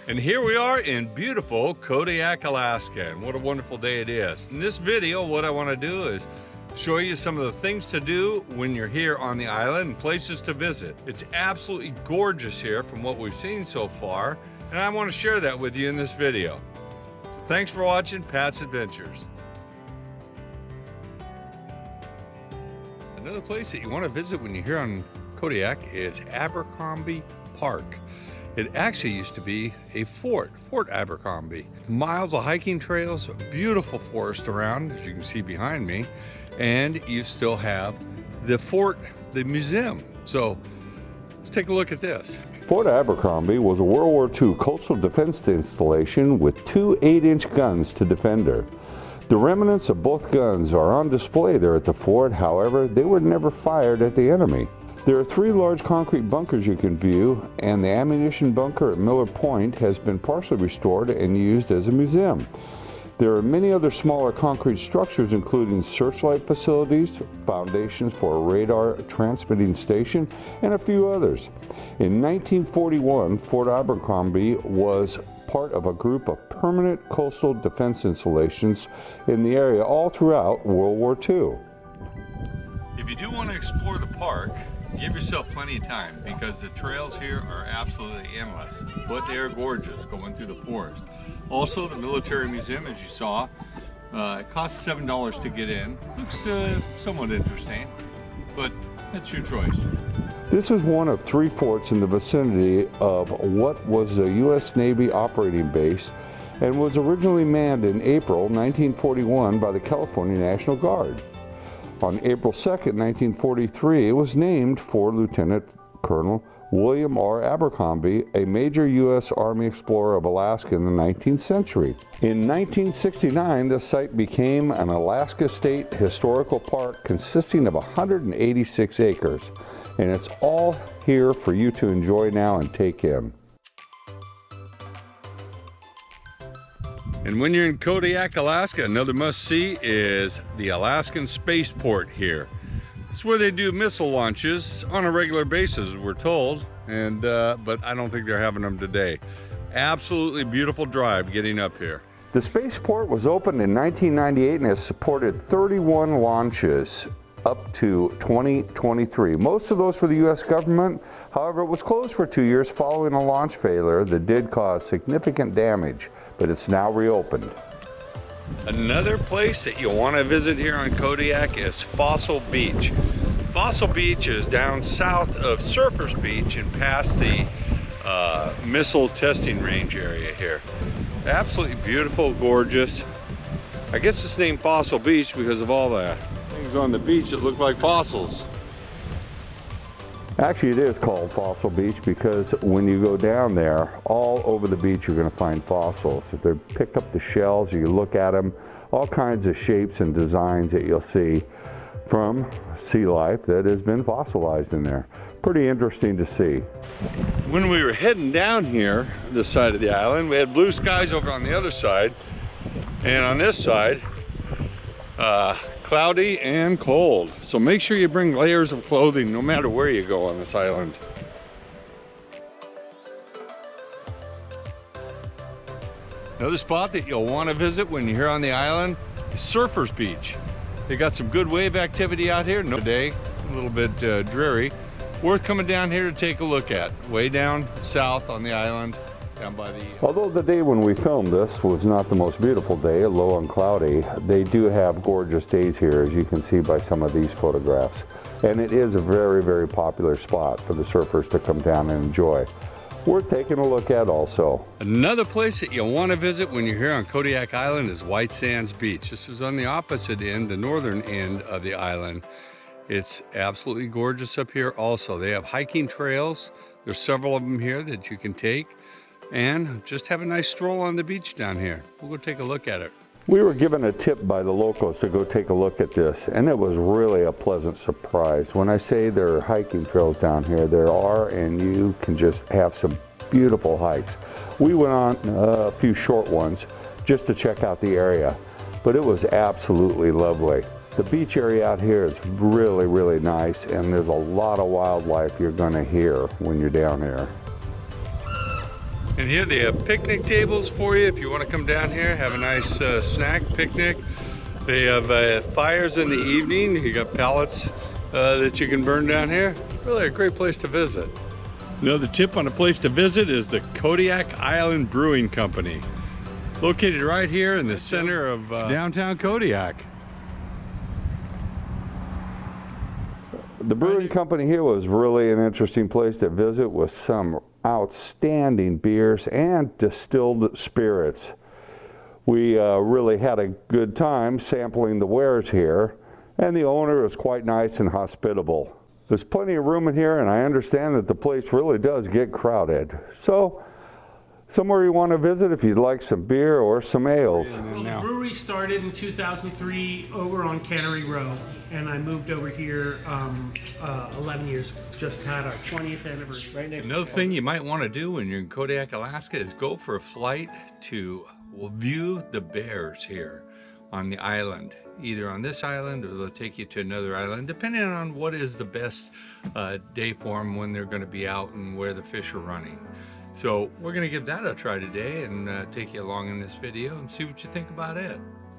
And here we are in beautiful Kodiak, Alaska, and what a wonderful day it is. In this video, what I want to do is show you some of the things to do when you're here on the island and places to visit. It's absolutely gorgeous here from what we've seen so far, and I want to share that with you in this video. So thanks for watching Pat's Adventures. Another place that you want to visit when you're here on Kodiak is Abercrombie Park. It actually used to be a Fort Abercrombie. Miles of hiking trails, beautiful forest around, as you can see behind me, and you still have the fort, the museum. So let's take a look at this. Fort Abercrombie was a World War II coastal defense installation with two 8-inch guns to defend her. The remnants of both guns are on display there at the fort. However, they were never fired at the enemy. There are 3 large concrete bunkers you can view, and the ammunition bunker at Miller Point has been partially restored and used as a museum. There are many other smaller concrete structures, including searchlight facilities, foundations for a radar transmitting station, and a few others. In 1941, Fort Abercrombie was part of a group of permanent coastal defense installations in the area all throughout World War II. If you do want to explore the park, give yourself plenty of time because the trails here are absolutely endless, but they are gorgeous going through the forest. Also, the military museum, as you saw, it costs $7 to get in. Looks somewhat interesting, but that's your choice. This is one of 3 forts in the vicinity of what was the U.S. Navy operating base and was originally manned in April 1941 by the California National Guard. On April 2nd, 1943, it was named for Lieutenant Colonel William R. Abercrombie, a major U.S. Army explorer of Alaska in the 19th century. In 1969, the site became an Alaska State Historical Park consisting of 186 acres, and it's all here for you to enjoy now and take in. And when you're in Kodiak, Alaska, another must-see is the Alaskan Spaceport here. It's where they do missile launches on a regular basis, we're told, and but I don't think they're having them today. Absolutely beautiful drive getting up here. The spaceport was opened in 1998 and has supported 31 launches up to 2023. Most of those for the U.S. government. However, it was closed for 2 years following a launch failure that did cause significant damage, but it's now reopened. Another place that you'll want to visit here on Kodiak is Fossil Beach. Fossil Beach is down south of Surfers Beach and past the missile testing range area here. Absolutely beautiful, gorgeous. I guess it's named Fossil Beach because of all the things on the beach that look like fossils. Actually, it is called Fossil Beach because when you go down there, all over the beach you're going to find fossils. If they pick up the shells, you look at them, all kinds of shapes and designs that you'll see from sea life that has been fossilized in there. Pretty interesting to see. When we were heading down here, this side of the island, we had blue skies over on the other side, and on this side, cloudy and cold. So make sure you bring layers of clothing no matter where you go on this island. Another spot that you'll want to visit when you're here on the island is Surfers Beach. They got some good wave activity out here. No day, a little bit dreary. Worth coming down here to take a look at. Way down south on the island. Down by the... Although the day when we filmed this was not the most beautiful day, low and cloudy, they do have gorgeous days here, as you can see by some of these photographs. And it is a very, very popular spot for the surfers to come down and enjoy. Worth taking a look at also. Another place that you'll want to visit when you're here on Kodiak Island is White Sands Beach. This is on the opposite end, the northern end of the island. It's absolutely gorgeous up here also. They have hiking trails. There's several of them here that you can take. And just have a nice stroll on the beach down here. We'll go take a look at it. We were given a tip by the locals to go take a look at this, and it was really a pleasant surprise. When I say there are hiking trails down here, there are, and you can just have some beautiful hikes. We went on a few short ones just to check out the area, but it was absolutely lovely. The beach area out here is really, really nice, and there's a lot of wildlife you're going to hear when you're down here. And here they have picnic tables for you if you want to come down here, have a nice snack picnic. They have fires in the evening. You got pallets that you can burn down here. Really a great place to visit. Another tip on a place to visit is the Kodiak Island Brewing Company, located right here in the center of downtown Kodiak. The brewing company here was really an interesting place to visit, with some outstanding beers and distilled spirits. We really had a good time sampling the wares here, and the owner is quite nice and hospitable. There's plenty of room in here, and I understand that the place really does get crowded. So, somewhere you want to visit if you'd like some beer or some ales. Well, the brewery started in 2003 over on Cannery Row, and I moved over here 11 years ago. Just had our 20th anniversary right next. Another thing you might want to do when you're in Kodiak, Alaska is go for a flight to view the bears here on the island. Either on this island or they'll take you to another island, depending on what is the best day for them when they're going to be out and where the fish are running. So we're going to give that a try today and take you along in this video and see what you think about it.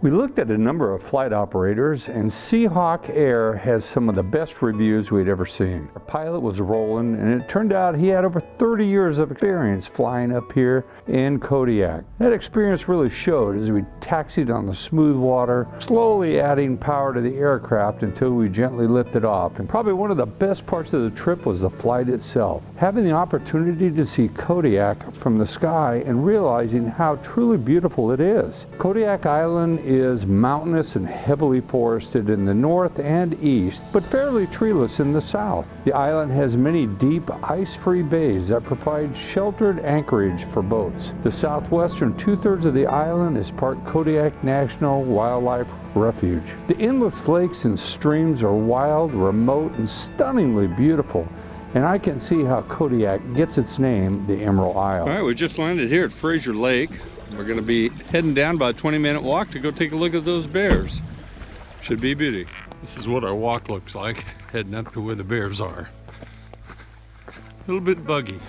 We looked at a number of flight operators, and Seahawk Air has some of the best reviews we'd ever seen. Our pilot was Roland, and it turned out he had over 30 years of experience flying up here in Kodiak. That experience really showed as we taxied on the smooth water, slowly adding power to the aircraft until we gently lifted off. And probably one of the best parts of the trip was the flight itself. Having the opportunity to see Kodiak from the sky and realizing how truly beautiful it is. Kodiak Island is mountainous and heavily forested in the north and east, but fairly treeless in the south. The island has many deep, ice-free bays that provide sheltered anchorage for boats. The southwestern two-thirds of the island is part Kodiak National Wildlife Refuge. The endless lakes and streams are wild, remote, and stunningly beautiful. And I can see how Kodiak gets its name, the Emerald Isle. All right, we just landed here at Fraser Lake. We're going to be heading down about a 20-minute walk to go take a look at those bears. Should be a beauty. This is what our walk looks like, heading up to where the bears are. A little bit buggy.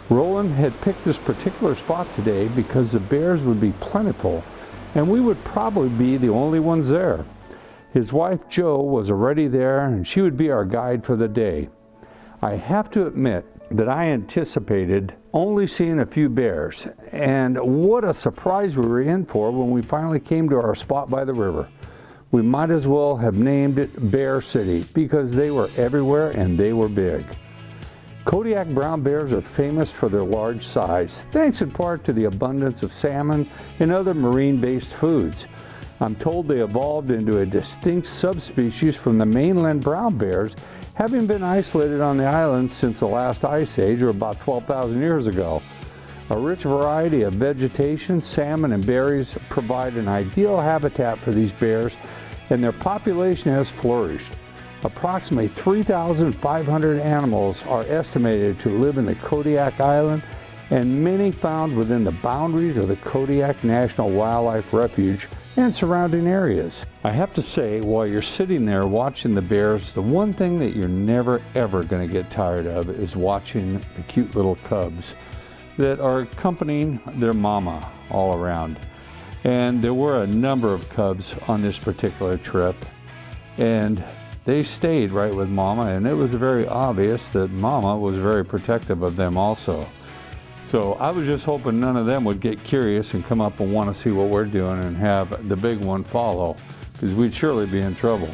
Roland had picked this particular spot today because the bears would be plentiful, and we would probably be the only ones there. His wife Jo was already there, and she would be our guide for the day. I have to admit that I anticipated only seeing a few bears, and what a surprise we were in for when we finally came to our spot by the river. We might as well have named it Bear City because they were everywhere and they were big. Kodiak brown bears are famous for their large size, thanks in part to the abundance of salmon and other marine-based foods. I'm told they evolved into a distinct subspecies from the mainland brown bears, having been isolated on the island since the last ice age, or about 12,000 years ago. A rich variety of vegetation, salmon, and berries provide an ideal habitat for these bears, and their population has flourished. Approximately 3,500 animals are estimated to live in the Kodiak Island, and many found within the boundaries of the Kodiak National Wildlife Refuge and surrounding areas. I have to say, while you're sitting there watching the bears, the one thing that you're never ever going to get tired of is watching the cute little cubs that are accompanying their mama all around. And there were a number of cubs on this particular trip, and they stayed right with mama, and it was very obvious that mama was very protective of them also. So I was just hoping none of them would get curious and come up and want to see what we're doing and have the big one follow, because we'd surely be in trouble.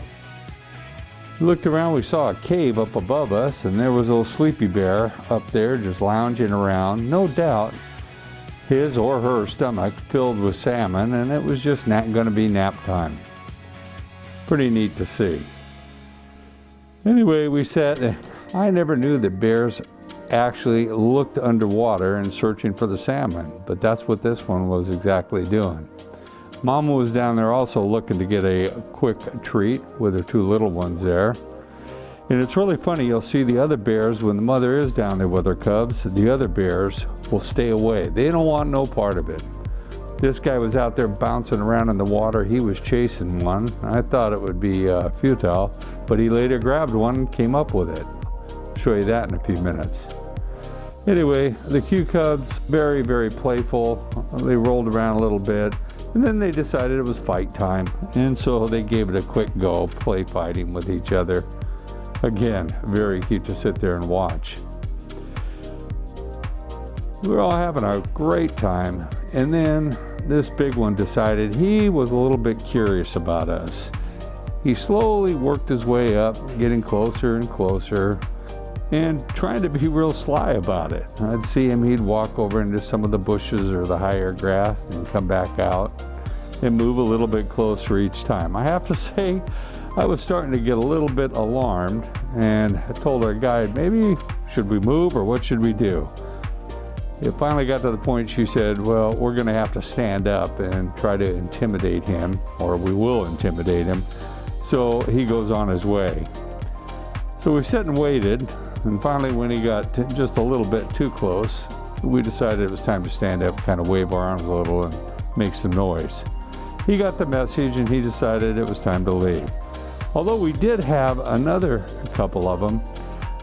We looked around, we saw a cave up above us, and there was a little sleepy bear up there just lounging around. No doubt his or her stomach filled with salmon, and it was just going to be nap time. Pretty neat to see. Anyway, we sat, and I never knew that bears actually looked underwater and searching for the salmon, but that's what this one was exactly doing. Mama was down there also looking to get a quick treat with her two little ones there. And it's really funny, you'll see the other bears, when the mother is down there with her cubs, the other bears will stay away. They don't want no part of it. This guy was out there bouncing around in the water. He was chasing one. I thought it would be futile, but he later grabbed one and came up with it. I'll show you that in a few minutes. Anyway, the Q cubs, very, very playful. They rolled around a little bit, and then they decided it was fight time, and so they gave it a quick go, play fighting with each other. Again, very cute to sit there and watch. We were all having a great time, and then this big one decided he was a little bit curious about us. He slowly worked his way up, getting closer and closer, and trying to be real sly about it. I'd see him, he'd walk over into some of the bushes or the higher grass and come back out and move a little bit closer each time. I have to say, I was starting to get a little bit alarmed, and I told our guide, maybe should we move or what should we do? It finally got to the point she said, well, we're gonna have to stand up and try to intimidate him, or we will intimidate him. So he goes on his way. So we sat and waited, and finally when he got just a little bit too close, we decided it was time to stand up, kind of wave our arms a little and make some noise. He got the message and he decided it was time to leave. Although we did have another couple of them,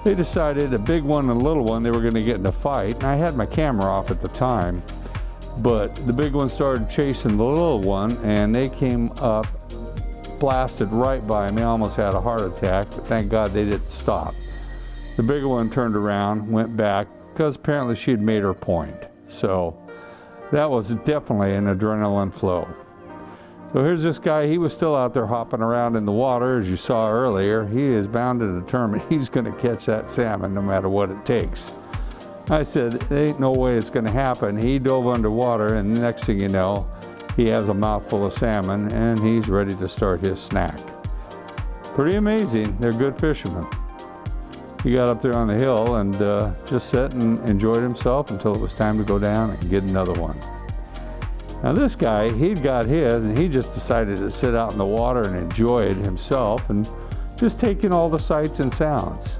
they decided, a big one and a little one, they were gonna get in a fight, and I had my camera off at the time, but the big one started chasing the little one, and they came up, blasted right by me. I almost had a heart attack, but thank God they didn't stop. The bigger one turned around, went back, because apparently she had made her point. So that was definitely an adrenaline flow. So here's this guy, he was still out there hopping around in the water, as you saw earlier. He is bound and determined he's gonna catch that salmon no matter what it takes. I said, there ain't no way it's gonna happen. He dove underwater, and the next thing you know, he has a mouthful of salmon and he's ready to start his snack. Pretty amazing, they're good fishermen. He got up there on the hill and just sat and enjoyed himself until it was time to go down and get another one. Now this guy, he'd got his, and he just decided to sit out in the water and enjoy it himself and just take in all the sights and sounds.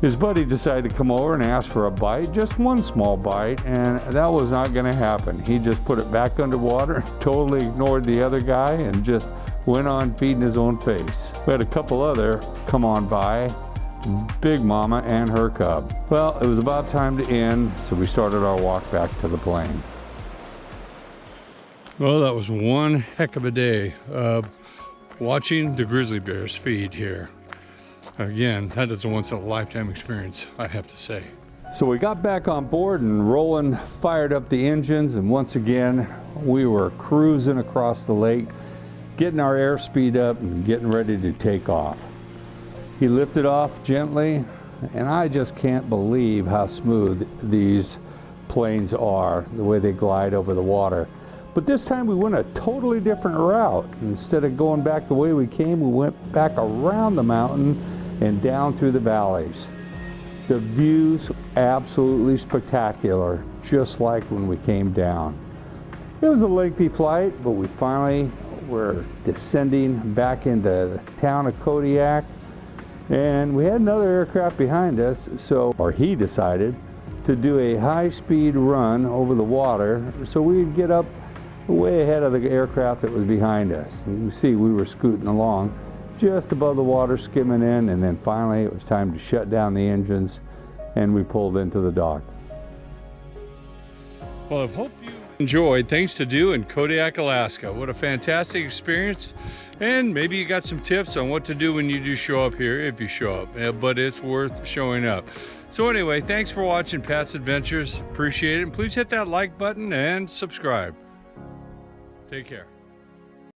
His buddy decided to come over and ask for a bite, just one small bite, and that was not gonna happen. He just put it back underwater, totally ignored the other guy, and just went on feeding his own face. We had a couple other come on by, Big Mama and her cub. Well, it was about time to end, so we started our walk back to the plane. Well, that was one heck of a day watching the grizzly bears feed here. Again, that is a once-in-a-lifetime experience, I have to say. So we got back on board and rolling, fired up the engines, and once again, we were cruising across the lake, getting our airspeed up and getting ready to take off. He lifted off gently, and I just can't believe how smooth these planes are, the way they glide over the water. But this time we went a totally different route. Instead of going back the way we came, we went back around the mountain and down through the valleys. The views absolutely spectacular, just like when we came down. It was a lengthy flight, but we finally were descending back into the town of Kodiak, and we had another aircraft behind us, or he decided to do a high-speed run over the water so we'd get up way ahead of the aircraft that was behind us. You can see we were scooting along just above the water, skimming in, and then finally it was time to shut down the engines and we pulled into the dock. Well, I hope you enjoyed Things to Do in Kodiak, Alaska. What a fantastic experience, and maybe you got some tips on what to do when you do show up here, if you show up, but it's worth showing up. So anyway, thanks for watching Pat's Adventures. Appreciate it, and please hit that like button and subscribe. Take care.